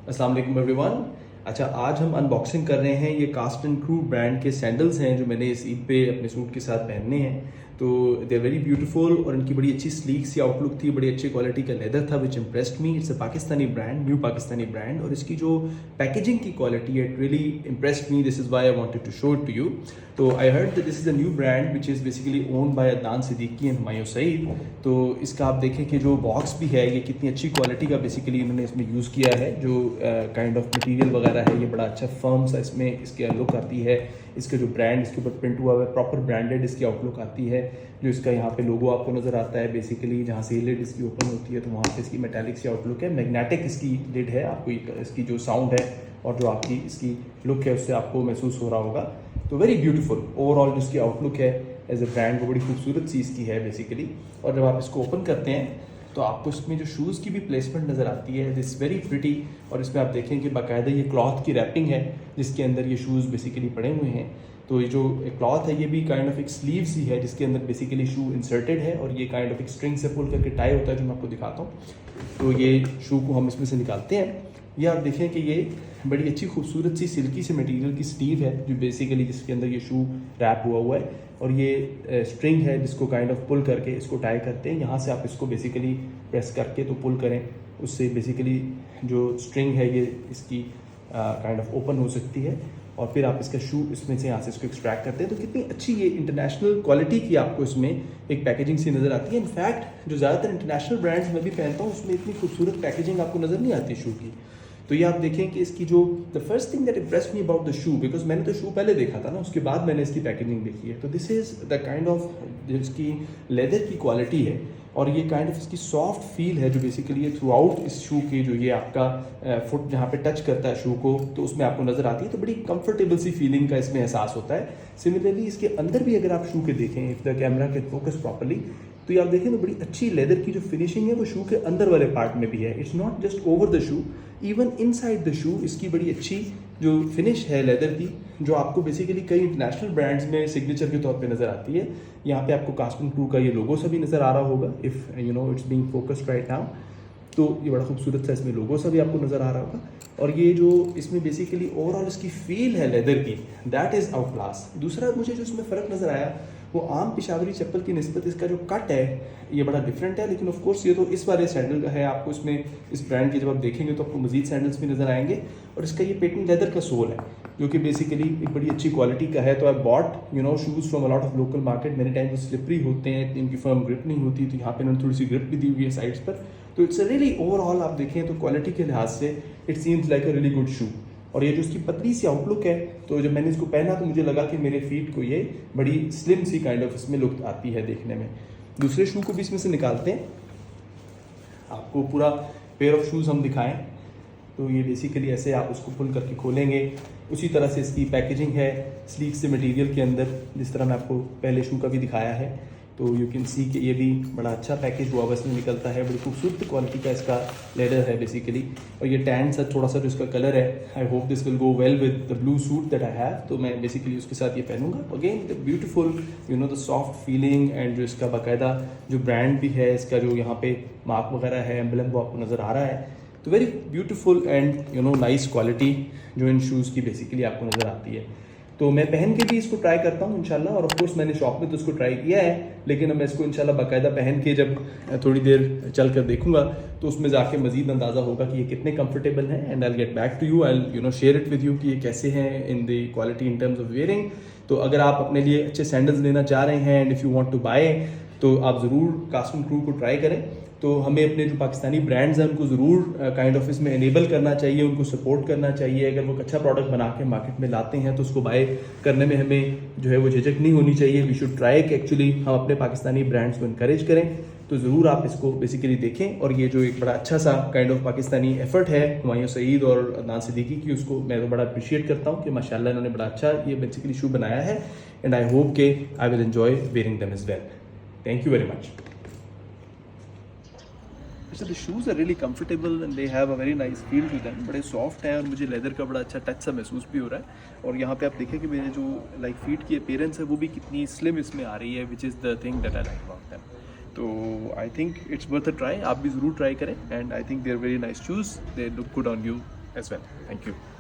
अस्सलाम वालेकुम एवरीवन। अच्छा, आज हम अनबॉक्सिंग कर रहे हैं ये कास्ट एंड क्रू ब्रांड के सैंडल्स हैं जो मैंने इस ईद पे अपने सूट के साथ पहनने हैं। तो दे वेरी ब्यूटीफुल और इनकी बड़ी अच्छी स्लीक सी आउटलुक थी, बड़ी अच्छी क्वालिटी का लेदर था which impressed me. It's a Pakistani brand, new Pakistani brand, और इसकी जो पैकेजिंग की क्वालिटी है it really impressed me. This is why I wanted to show it to you. तो I heard that this is a new brand which is basically owned by Adnan Siddiqui and Humayun Saeed. तो इसका आप देखें कि जो बॉक्स भी है ये कितनी अच्छी क्वालिटी का बेसिकली इन्होंने इसमें यूज़ किया है। जो काइंड ऑफ मटेरियल वगैरह है ये बड़ा अच्छा फर्म सा इसमें इसके लुक आती है। इसका जो ब्रांड इसके ऊपर प्रिंट हुआ हुआ है प्रॉपर ब्रांडेड इसकी आउटलुक आती है। जो इसका यहाँ पे लोगो आपको नज़र आता है बेसिकली, जहाँ से लिड इसकी ओपन होती है तो वहाँ से इसकी मेटालिक सी आउटलुक है। मैग्नेटिक इसकी लिड है, आपको इसकी जो साउंड है और जो आपकी इसकी लुक है उससे आपको महसूस हो रहा होगा। तो वेरी ब्यूटीफुल ओवरऑल जिसकी आउटलुक है एज ए ब्रांड वो बड़ी खूबसूरत सी इसकी है बेसिकली। और जब आप इसको ओपन करते हैं तो आपको इसमें जो शूज़ की भी प्लेसमेंट नज़र आती है, दिस वेरी प्रिटी। और इसमें आप देखें कि बाकायदा ये क्लॉथ की रैपिंग है जिसके अंदर ये शूज़ बेसिकली पड़े हुए हैं। तो ये जो क्लॉथ है ये भी काइंड ऑफ एक स्लीव सी है जिसके अंदर बेसिकली शू इंसर्टेड है, और ये काइंड ऑफ एक स्ट्रिंग से पुल करके टाई होता है जो मैं आपको दिखाता हूँ। तो ये शू को हम इसमें से निकालते हैं। ये आप देखें कि ये बड़ी अच्छी खूबसूरत सी सिल्की से मटेरियल की स्लीव है जो बेसिकली जिसके अंदर ये शू रैप हुआ है, और ये स्ट्रिंग है जिसको काइंड ऑफ पुल करके इसको टाई करते हैं। यहाँ से आप इसको बेसिकली प्रेस करके तो पुल करें, उससे बेसिकली जो स्ट्रिंग है ये इसकी काइंड ऑफ ओपन हो सकती है, और फिर आप इसका शू इसमें से यहाँ से इसको एक्सट्रैक्ट करते हैं। तो कितनी अच्छी ये इंटरनेशनल क्वालिटी की आपको इसमें एक पैकेजिंग सी नज़र आती है। इनफैक्ट जो ज़्यादातर इंटरनेशनल ब्रांड्स मैं भी पहनता हूँ उसमें इतनी खूबसूरत पैकेजिंग आपको नज़र नहीं आती शू की। तो ये आप देखें कि इसकी जो the first thing that impressed me about the shoe, because मैंने तो शू पहले देखा था ना, उसके बाद मैंने इसकी पैकेजिंग देखी है। तो this is the kind of जिसकी लेदर की क्वालिटी है, और ये काइंड ऑफ इसकी सॉफ्ट फील है जो बेसिकली ये थ्रू आउट इस शू की जो ये आपका फुट जहाँ पे टच करता है शू को तो उसमें आपको नज़र आती है। तो बड़ी कंफर्टेबल सी फीलिंग का इसमें एहसास होता है। सिमिलरली इसके अंदर भी अगर आप शू के देखें, if the camera can focus properly, तो ये आप देखें तो बड़ी अच्छी लेदर की जो फिनिशिंग है वो शू के अंदर वाले पार्ट में भी है। It's not just over the shoe, even inside the shoe इसकी बड़ी अच्छी जो फिनिश है लेदर की, जो आपको बेसिकली कई इंटरनेशनल ब्रांड्स में सिग्नेचर के तौर पे नज़र आती है। यहाँ पे आपको कास्ट एंड क्रू का ये लोगो सा भी नज़र आ रहा होगा, if you know it's being focused right now. तो ये बड़ा खूबसूरत सा इसमें लोगो सा भी आपको नज़र आ रहा होगा। और ये जो इसमें बेसिकली ओवरऑल इसकी फील है लेदर की, दैट इज़ आउट क्लास। दूसरा मुझे जो इसमें फ़र्क नज़र आया वो आम पेशावरी चप्पल की निस्बत इसका जो कट है ये बड़ा डिफरेंट है। लेकिन ऑफ कोर्स ये तो इस वाले सैंडल का है, आपको इसमें इस ब्रांड के जब आप देखेंगे तो आपको मजीद सैंडल्स भी नज़र आएंगे। और इसका ये पेटेंट लेदर का सोल है जो कि बेसिकली एक बड़ी अच्छी क्वालिटी का है। तो I bought you know shoes from a lot of local market, many time वो स्लिपरी होते हैं, इनकी फर्म ग्रिप नहीं होती, तो यहाँ पे इन्होंने थोड़ी सी ग्रिप भी दी हुई है साइड्स पर। तो इट्स अ रियली ओवरऑल आप देखें तो क्वालिटी के लिहाज से it seems like a really good shoe. और ये जो इसकी पतली सी आउटलुक है, तो जब मैंने इसको पहना तो मुझे लगा कि मेरे फीट को ये बड़ी स्लिम सी काइंड ऑफ इसमें लुक आती है देखने में। दूसरे शू को भी इसमें से निकालते हैं, आपको पूरा पेयर ऑफ शूज़ हम दिखाएं। तो ये बेसिकली ऐसे आप उसको पुल करके खोलेंगे, उसी तरह से इसकी पैकेजिंग है स्लीक से मटेरियल के अंदर, जिस तरह मैं आपको पहले शू का भी दिखाया है। तो यू कैन सी कि ये भी बड़ा अच्छा पैकेज हुआ बस में निकलता है, बड़ी खूबसूरत क्वालिटी का इसका लेदर है बेसिकली। और ये टैन सा थोड़ा सा जो इसका कलर है, I hope this will go well with the blue suit that I have. तो मैं बेसिकली उसके साथ ये पहनूंगा। Again the beautiful you know the soft feeling, and जो इसका बाकायदा जो ब्रांड भी है इसका जो यहाँ पे मार्क वगैरह है, एम्बलम वो आपको नज़र आ रहा है। तो very beautiful and you know nice quality जो इन शूज़ की बेसिकली आपको नज़र आती है। तो मैं पहन के भी इसको ट्राई करता हूँ इंशाल्लाह। और ऑफ कोर्स मैंने शॉप में तो इसको ट्राई किया है, लेकिन अब मैं इसको इंशाल्लाह बाकायदा पहन के जब थोड़ी देर चल कर देखूंगा तो उसमें जाके मजीद अंदाज़ा होगा कि ये कितने कंफर्टेबल हैं। And I get back to you, I you know share it with you कि ये कैसे हैं in the quality in terms of wearing. तो अगर आप अपने लिए अच्छे सैंडल्स लेना चाह रहे हैं and if you want to buy, तो आप ज़रूर कास्ट एंड क्रू को ट्राई करें। तो हमें अपने जो पाकिस्तानी ब्रांड्स हैं उनको ज़रूर काइंड ऑफ इसमें एनेबल करना चाहिए, उनको सपोर्ट करना चाहिए। अगर वो अच्छा प्रोडक्ट बना के मार्केट में लाते हैं तो उसको बाय करने में हमें जो है वो झिझक नहीं होनी चाहिए। वी शुड ट्राई कि एक्चुअली हम अपने पाकिस्तानी ब्रांड्स को इनकरेज करें। तो ज़रूर आप इसको बेसिकली देखें। और ये जो एक बड़ा अच्छा सा काइंड ऑफ पाकिस्तानी एफर्ट है हुमायूं सईद और अदनान सिद्दीकी की, उसको मैं तो बड़ा अप्रिशिएट करता हूँ कि माशाल्लाह इन्होंने बड़ा अच्छा ये बेसिकली शू बनाया है। एंड आई होप के I will enjoy wearing them as well. Thank you very much. So the shoes are really comfortable and they have a very nice feel to them. बड़े सॉफ्ट हैं और मुझे leather का बड़ा अच्छा touch सा महसूस भी हो रहा है। और यहाँ पे आप देखें कि मेरे जो लाइक फीट की अपीयरेंस है वो भी कितनी स्लिम इसमें आ रही है, which is the thing that I like about them. तो I think it's worth a try, आप भी ज़रूर ट्राई करें। And I think they are very nice shoes, they look good on you. as well. Thank you.